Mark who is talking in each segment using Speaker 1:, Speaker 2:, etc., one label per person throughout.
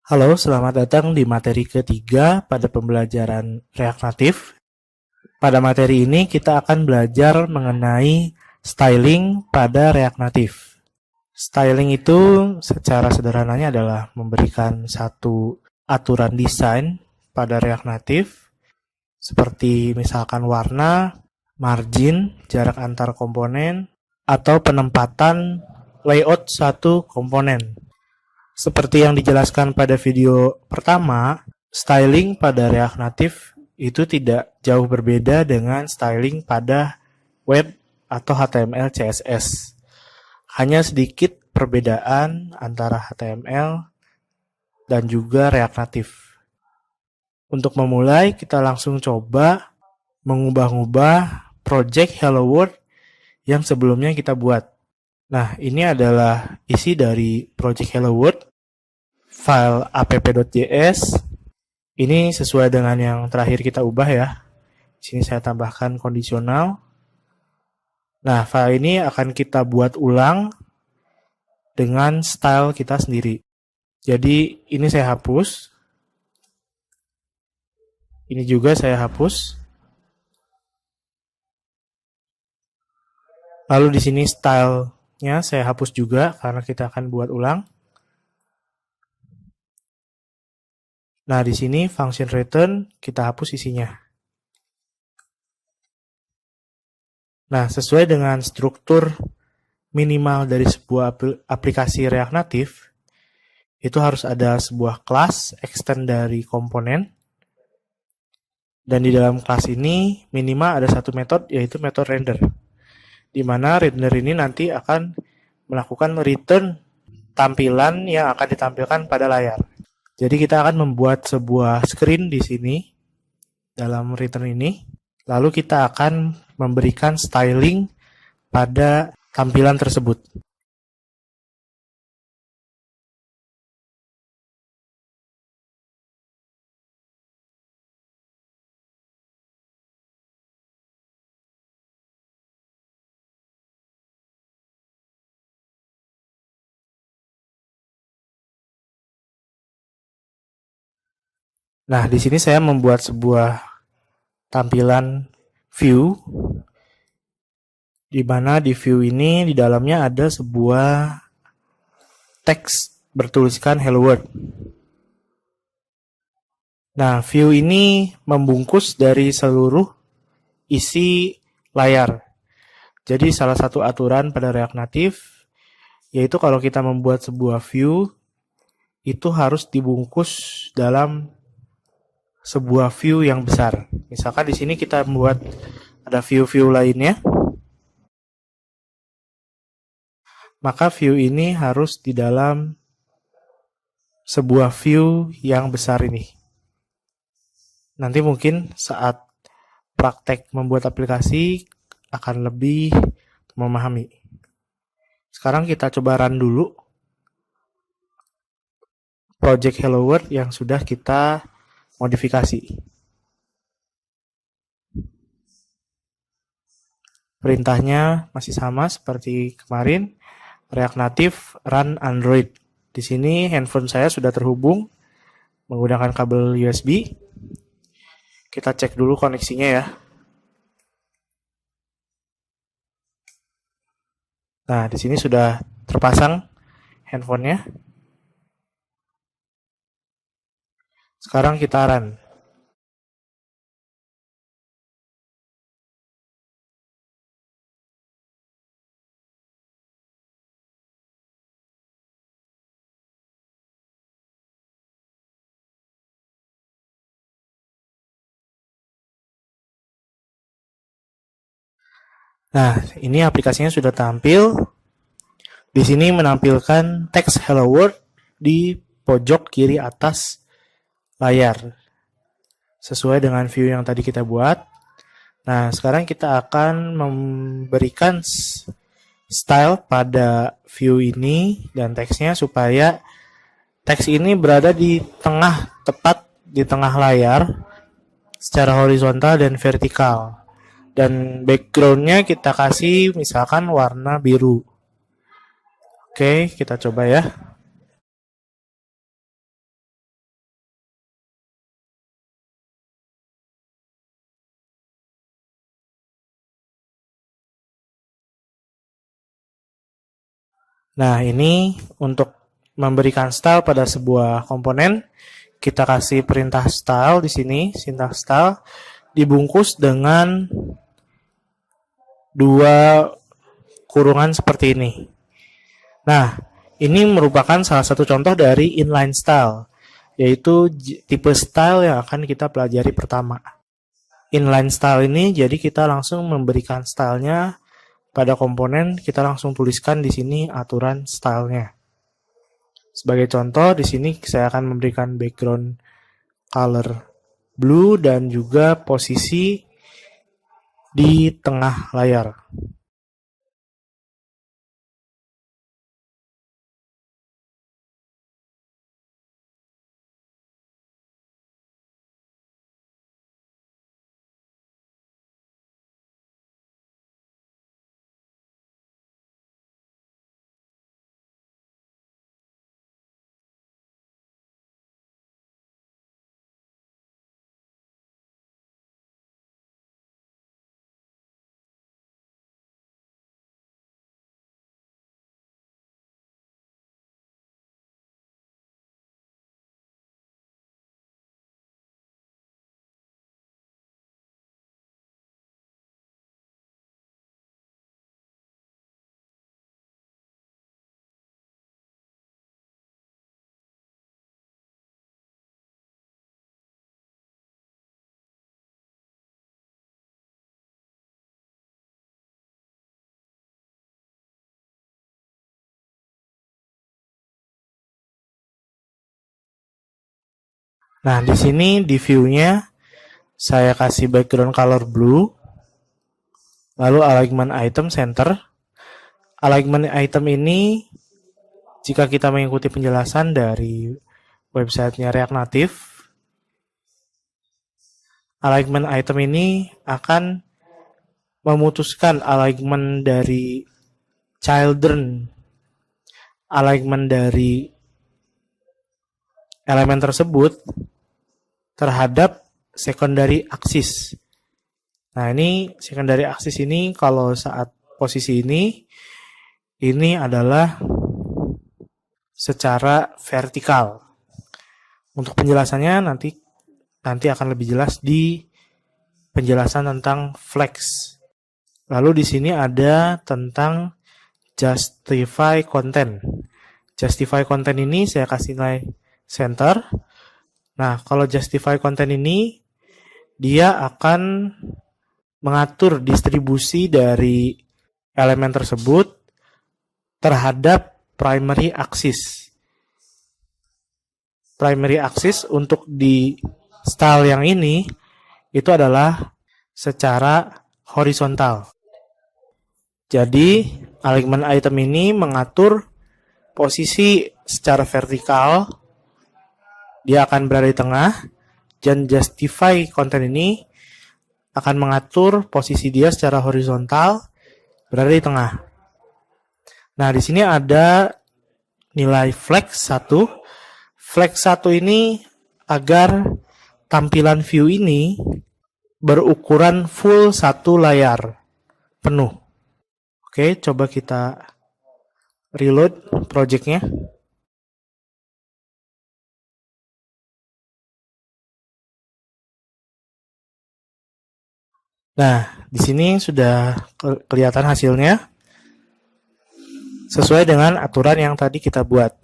Speaker 1: Halo, selamat datang di materi ketiga pada pembelajaran React Native. Pada materi ini kita akan belajar mengenai styling pada React Native. Styling itu secara sederhananya adalah memberikan satu aturan desain pada React Native, seperti misalkan warna, margin, jarak antar komponen, atau penempatan layout satu komponen. Seperti yang dijelaskan pada video pertama, styling pada React Native itu tidak jauh berbeda dengan styling pada web atau HTML CSS. Hanya sedikit perbedaan antara HTML dan juga React Native. Untuk memulai, kita langsung coba mengubah-ubah project Hello World yang sebelumnya kita buat. Nah, ini adalah isi dari project Hello World. File app.js ini sesuai dengan yang terakhir kita ubah ya. Di sini saya tambahkan kondisional. Nah, file ini akan kita buat ulang dengan style kita sendiri. Jadi ini saya hapus. Ini juga saya hapus. Lalu di sini style-nya saya hapus juga karena kita akan buat ulang. Nah, di sini function return kita hapus isinya. Nah, sesuai dengan struktur minimal dari sebuah aplikasi React Native, itu harus ada sebuah kelas extend dari komponen. Dan di dalam kelas ini minimal ada satu metode, yaitu metode render. Di mana render ini nanti akan melakukan return tampilan yang akan ditampilkan pada layar. Jadi kita akan membuat sebuah screen di sini dalam return ini. Lalu kita akan memberikan styling pada tampilan tersebut. Nah, di sini saya membuat sebuah tampilan view, di mana di view ini di dalamnya ada sebuah teks bertuliskan Hello World. Nah, view ini membungkus dari seluruh isi layar. Jadi salah satu aturan pada React Native yaitu kalau kita membuat sebuah view itu harus dibungkus dalam sebuah view yang besar. Misalkan di sini kita membuat ada view-view lainnya, maka view ini harus di dalam sebuah view yang besar ini. Nanti mungkin saat praktek membuat aplikasi akan lebih memahami. Sekarang kita coba run dulu project Hello World yang sudah kita modifikasi. Perintahnya masih sama seperti kemarin, React Native run Android. Di sini handphone saya sudah terhubung menggunakan kabel USB. Kita cek dulu koneksinya ya. Nah, di sini sudah terpasang handphonenya. Sekarang kita run. Nah, ini aplikasinya sudah tampil. Di sini menampilkan teks Hello World di pojok kiri atas layar. Sesuai dengan view yang tadi kita buat. Nah, sekarang kita akan memberikan style pada view ini dan teksnya supaya teks ini berada di tengah, tepat di tengah layar secara horizontal dan vertikal. Dan backgroundnya kita kasih misalkan warna biru. Oke, kita coba ya. Nah, ini untuk memberikan style pada sebuah komponen, kita kasih perintah style di sini, syntax style, dibungkus dengan dua kurungan seperti ini. Nah, ini merupakan salah satu contoh dari inline style, yaitu tipe style yang akan kita pelajari pertama. Inline style ini jadi kita langsung memberikan stylenya pada komponen, kita langsung tuliskan di sini aturan stylenya. Sebagai contoh, di sini saya akan memberikan background color blue dan juga posisi di tengah layar. Nah, di sini di view-nya saya kasih background color blue, lalu alignment item center. Alignment item ini, jika kita mengikuti penjelasan dari websitenya React Native, alignment item ini akan memutuskan alignment dari children, alignment dari elemen tersebut terhadap secondary axis. Nah, ini secondary axis ini kalau saat posisi ini adalah secara vertikal. Untuk penjelasannya nanti akan lebih jelas di penjelasan tentang flex. Lalu di sini ada tentang justify content. Justify content ini saya kasih nilai center. Nah, kalau justify content ini dia akan mengatur distribusi dari elemen tersebut terhadap primary axis. Primary axis untuk di style yang ini itu adalah secara horizontal. Jadi, alignment item ini mengatur posisi secara vertikal, dia akan berada di tengah, dan justify content ini akan mengatur posisi dia secara horizontal, berada di tengah. Nah, di sini ada nilai flex 1. Flex 1 ini agar tampilan view ini berukuran full satu layar penuh. Oke, coba kita reload projectnya. Nah, di sini sudah kelihatan hasilnya sesuai dengan aturan yang tadi kita buat.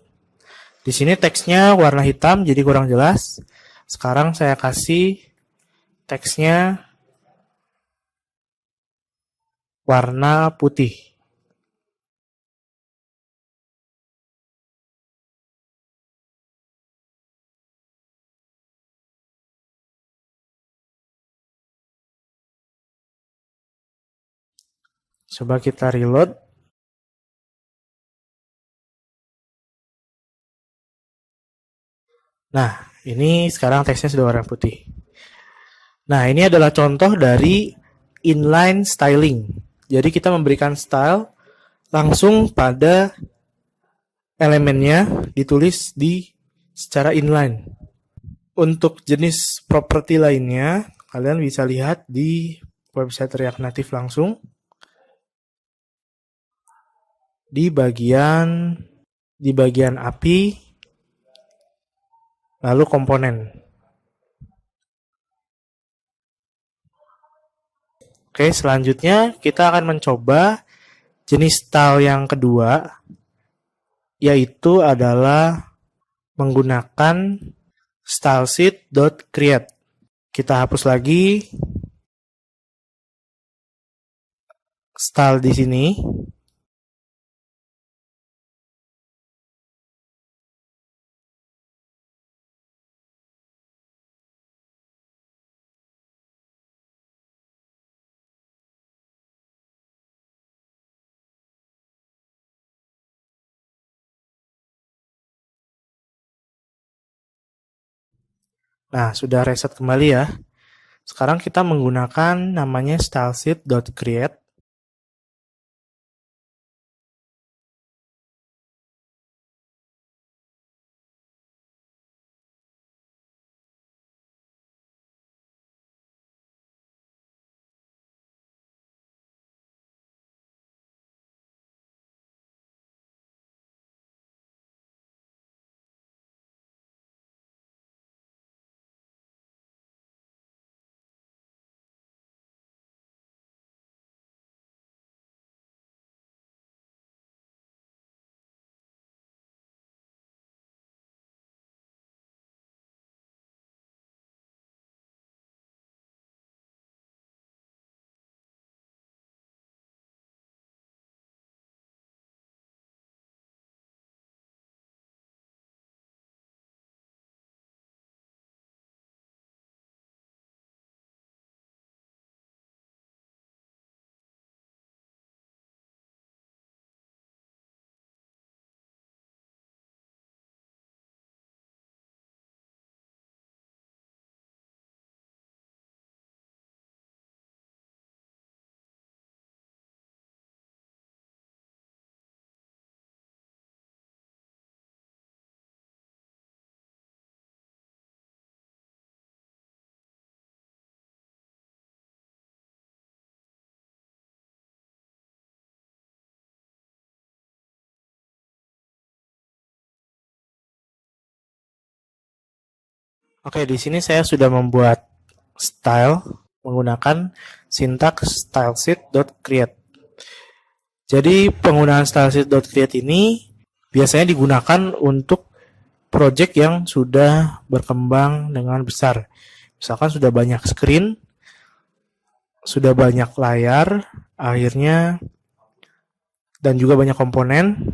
Speaker 1: Di sini teksnya warna hitam jadi kurang jelas. Sekarang saya kasih teksnya warna putih. Coba kita reload. Nah, ini sekarang teksnya sudah warna putih. Nah, ini adalah contoh dari inline styling. Jadi kita memberikan style langsung pada elemennya ditulis di secara inline. Untuk jenis properti lainnya, kalian bisa lihat di website React Native langsung. di bagian API, lalu komponen. Oke, selanjutnya kita akan mencoba jenis style yang kedua, yaitu adalah menggunakan stylesheet.create. Kita hapus lagi style di sini. Nah, sudah reset kembali ya. Sekarang kita menggunakan namanya stylesheet.create. Oke, di sini saya sudah membuat style menggunakan sintaks stylesheet.create. Jadi penggunaan stylesheet.create ini biasanya digunakan untuk project yang sudah berkembang dengan besar. Misalkan sudah banyak screen, sudah banyak layar, akhirnya dan juga banyak komponen.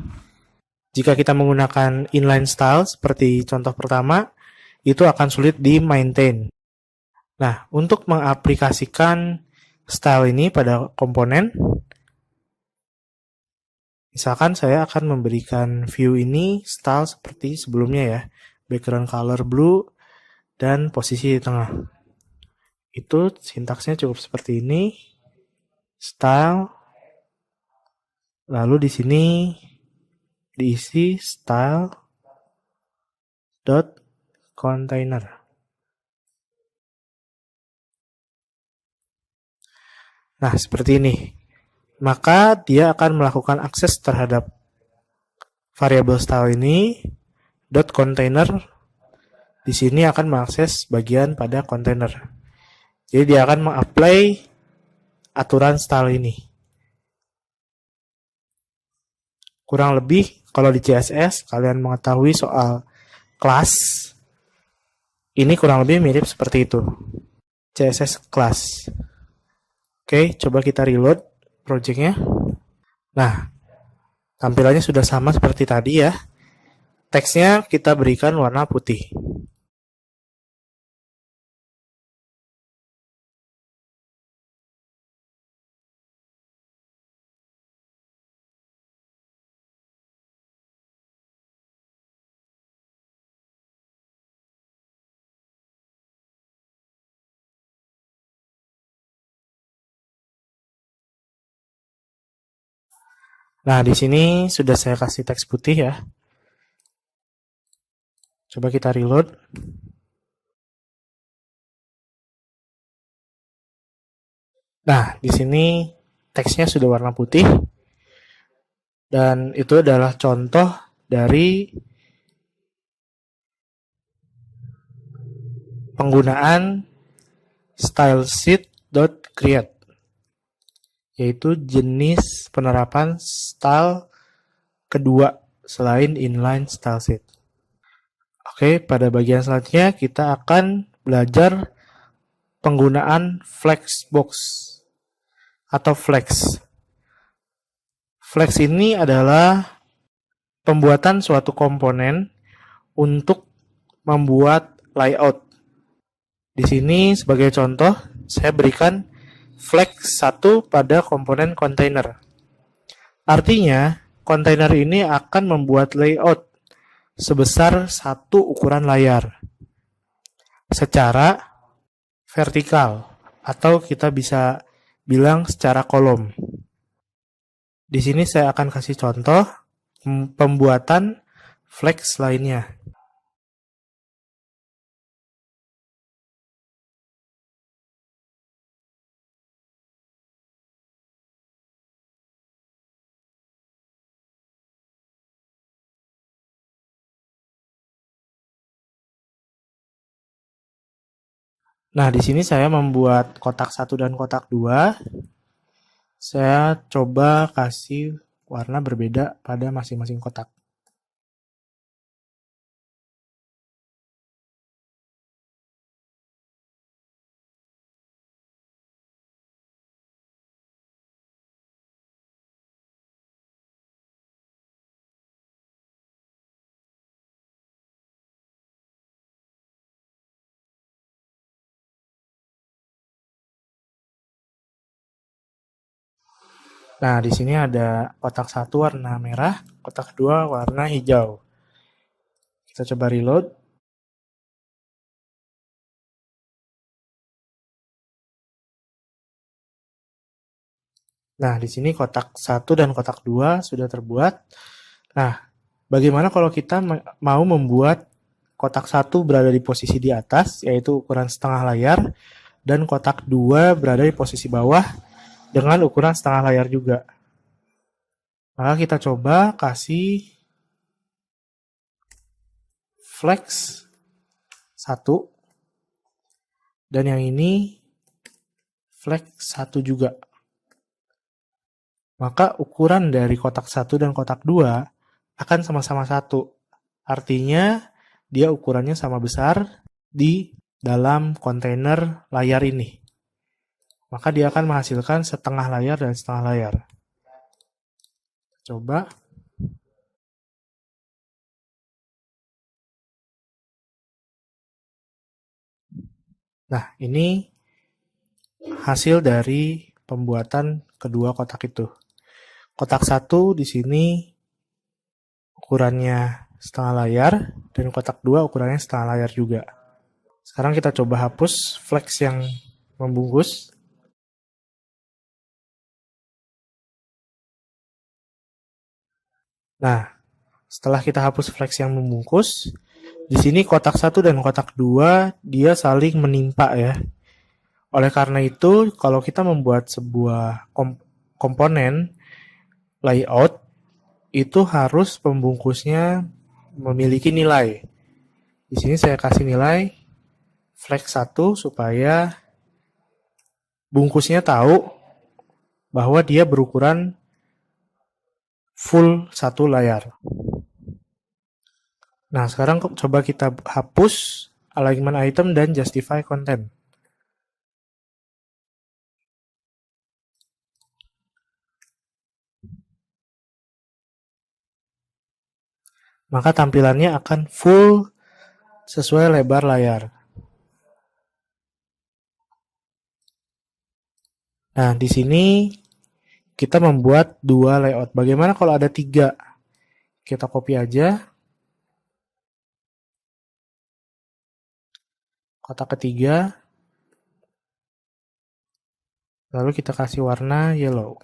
Speaker 1: Jika kita menggunakan inline style seperti contoh pertama, itu akan sulit di-maintain. Nah, untuk mengaplikasikan style ini pada komponen, misalkan saya akan memberikan view ini style seperti sebelumnya ya, background color blue dan posisi di tengah. Itu sintaksnya cukup seperti ini, style, lalu di sini diisi style dot container. Nah, seperti ini. Maka dia akan melakukan akses terhadap variabel style ini dot container. Di sini akan mengakses bagian pada container. Jadi dia akan mengapply aturan style ini. Kurang lebih kalau di CSS kalian mengetahui soal class, ini kurang lebih mirip seperti itu. CSS class. Oke, coba kita reload projectnya. Nah, tampilannya sudah sama seperti tadi ya. Teksnya kita berikan warna putih. Nah, di sini sudah saya kasih teks putih ya. Coba kita reload. Nah, di sini teksnya sudah warna putih. Dan itu adalah contoh dari penggunaan stylesheet.create, yaitu jenis penerapan style kedua selain inline stylesheet. Oke, pada bagian selanjutnya kita akan belajar penggunaan flexbox atau flex. Flex ini adalah pembuatan suatu komponen untuk membuat layout. Di sini sebagai contoh, saya berikan flex 1 pada komponen container. Artinya, kontainer ini akan membuat layout sebesar satu ukuran layar secara vertikal, atau kita bisa bilang secara kolom. Di sini saya akan kasih contoh pembuatan flex lainnya. Nah, di sini saya membuat kotak 1 dan kotak 2. Saya coba kasih warna berbeda pada masing-masing kotak. Nah, di sini ada kotak 1 warna merah, kotak 2 warna hijau. Kita coba reload. Nah, di sini kotak 1 dan kotak 2 sudah terbuat. Nah, bagaimana kalau kita mau membuat kotak 1 berada di posisi di atas, yaitu ukuran setengah layar, dan kotak 2 berada di posisi bawah dengan ukuran setengah layar juga. Maka kita coba kasih flex 1, dan yang ini flex 1 juga. Maka ukuran dari kotak 1 dan kotak 2 akan sama-sama 1. Artinya dia ukurannya sama besar di dalam kontainer layar ini. Maka dia akan menghasilkan setengah layar dan setengah layar. Coba. Nah, ini hasil dari pembuatan kedua kotak itu. Kotak 1 di sini ukurannya setengah layar, dan kotak 2 ukurannya setengah layar juga. Sekarang kita coba hapus flex yang membungkus. Nah, setelah kita hapus flex yang membungkus, di sini kotak 1 dan kotak 2 dia saling menimpa ya. Oleh karena itu, kalau kita membuat sebuah komponen layout, itu harus pembungkusnya memiliki nilai. Di sini saya kasih nilai flex 1 supaya bungkusnya tahu bahwa dia berukuran full satu layar. Nah, sekarang coba kita hapus alignment item dan justify content. Maka tampilannya akan full sesuai lebar layar. Nah, di sini kita membuat dua layout. Bagaimana kalau ada 3? Kita copy aja. Kotak ketiga. Lalu kita kasih warna yellow.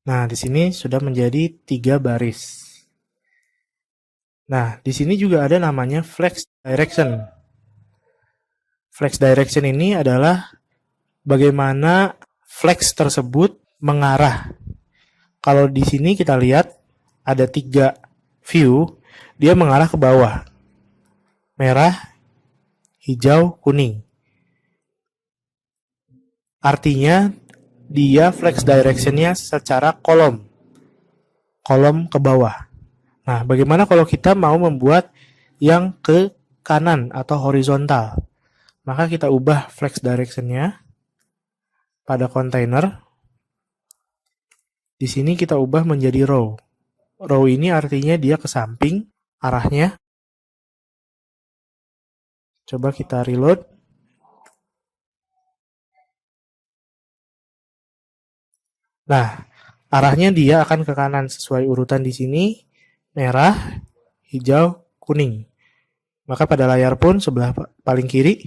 Speaker 1: Nah, di sini sudah menjadi 3 baris. Nah, di sini juga ada namanya flex direction. Flex direction ini adalah bagaimana flex tersebut mengarah. Kalau di sini kita lihat ada 3 view, dia mengarah ke bawah. Merah, hijau, kuning. Artinya dia flex directionnya secara kolom ke bawah. Nah, bagaimana kalau kita mau membuat yang ke kanan atau horizontal? Maka kita ubah flex directionnya pada kontainer. Di sini kita ubah menjadi row. Row ini artinya dia ke samping arahnya. Coba kita reload. Nah, arahnya dia akan ke kanan sesuai urutan di sini. Merah, hijau, kuning. Maka pada layar pun sebelah paling kiri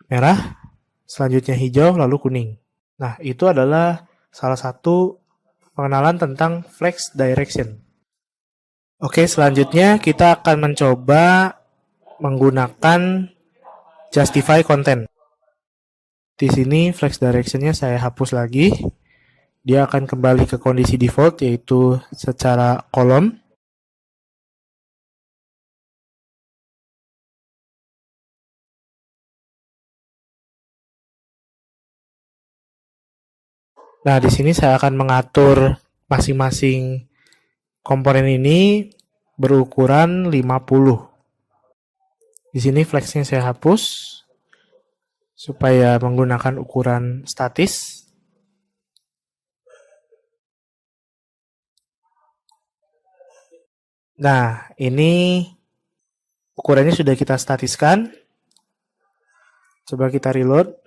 Speaker 1: merah, selanjutnya hijau, lalu kuning. Nah, itu adalah salah satu pengenalan tentang flex direction. Oke, selanjutnya kita akan mencoba menggunakan justify content. Di sini flex direction-nya saya hapus lagi. Dia akan kembali ke kondisi default, yaitu secara kolom. Nah, di sini saya akan mengatur masing-masing komponen ini berukuran 50. Di sini flexnya saya hapus supaya menggunakan ukuran statis. Nah, ini ukurannya sudah kita statiskan. Coba kita reload.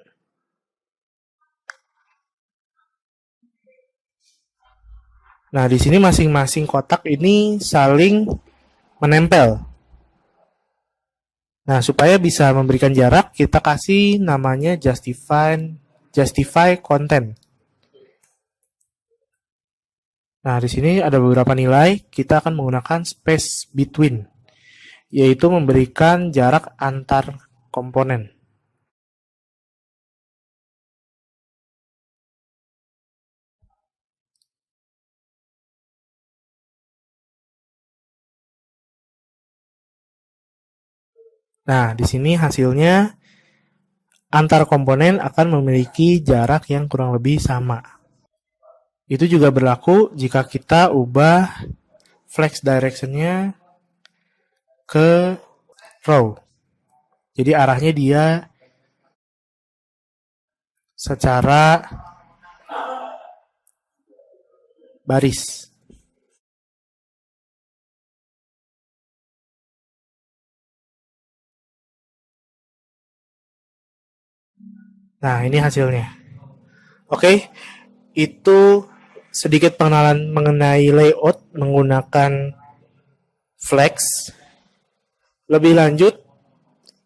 Speaker 1: Nah, di sini masing-masing kotak ini saling menempel. Nah, supaya bisa memberikan jarak, kita kasih namanya justify content. Nah, di sini ada beberapa nilai. Kita akan menggunakan space between, yaitu memberikan jarak antar komponen. Nah, di sini hasilnya antar komponen akan memiliki jarak yang kurang lebih sama. Itu juga berlaku jika kita ubah flex direction-nya ke row. Jadi arahnya dia secara baris. Nah, ini hasilnya. Oke, itu sedikit pengenalan mengenai layout menggunakan flex. Lebih lanjut,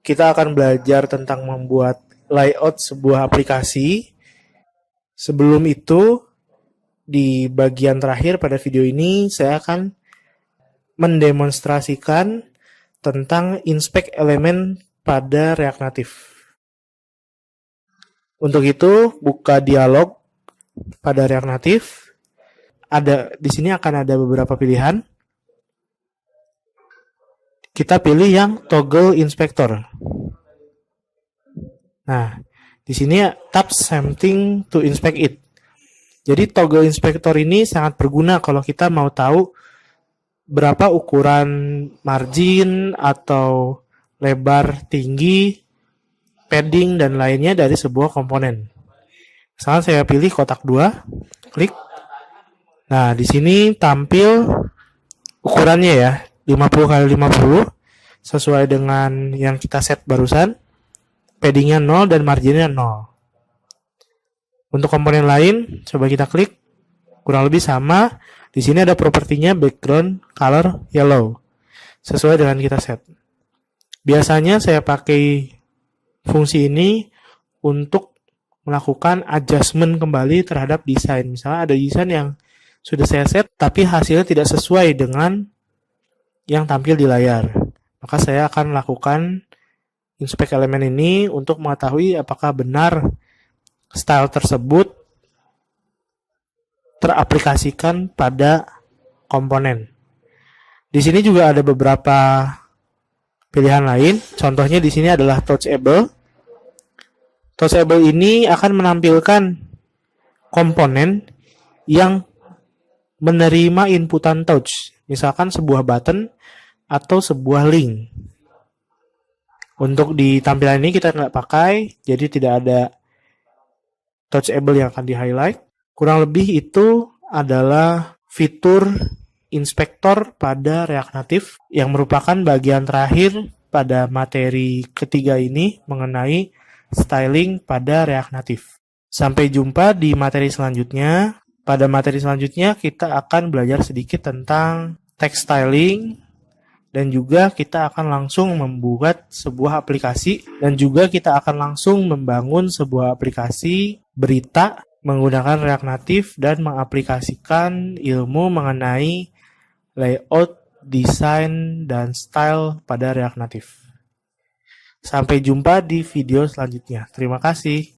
Speaker 1: kita akan belajar tentang membuat layout sebuah aplikasi. Sebelum itu, di bagian terakhir pada video ini, saya akan mendemonstrasikan tentang inspect elemen pada React Native. Untuk itu, buka dialog pada React Native. Di sini akan ada beberapa pilihan. Kita pilih yang toggle inspector. Nah, di sini tap something to inspect it. Jadi toggle inspector ini sangat berguna kalau kita mau tahu berapa ukuran margin atau lebar tinggi, padding, dan lainnya dari sebuah komponen. Misalnya saya pilih kotak 2, klik. Nah, di sini tampil ukurannya ya, 50x50, sesuai dengan yang kita set barusan. Paddingnya 0 dan marginnya 0. Untuk komponen lain, coba kita klik. Kurang lebih sama. Di sini ada propertinya background color yellow, sesuai dengan kita set. Biasanya saya pakai fungsi ini untuk melakukan adjustment kembali terhadap desain. Misalnya ada desain yang sudah saya set, tapi hasilnya tidak sesuai dengan yang tampil di layar. Maka saya akan lakukan inspect elemen ini untuk mengetahui apakah benar style tersebut teraplikasikan pada komponen. Di sini juga ada beberapa pilihan lain. Contohnya di sini adalah touchable. Touchable ini akan menampilkan komponen yang menerima inputan touch, misalkan sebuah button atau sebuah link. Untuk di tampilan ini kita nggak pakai, jadi tidak ada touchable yang akan di-highlight. Kurang lebih itu adalah fitur inspektor pada React Native yang merupakan bagian terakhir pada materi ketiga ini mengenai styling pada React Native. Sampai jumpa di materi selanjutnya. Pada materi selanjutnya kita akan belajar sedikit tentang text styling dan juga kita akan langsung membuat sebuah aplikasi dan juga kita akan langsung membangun sebuah aplikasi berita menggunakan React Native dan mengaplikasikan ilmu mengenai layout, desain, dan style pada React Native. Sampai jumpa di video selanjutnya. Terima kasih.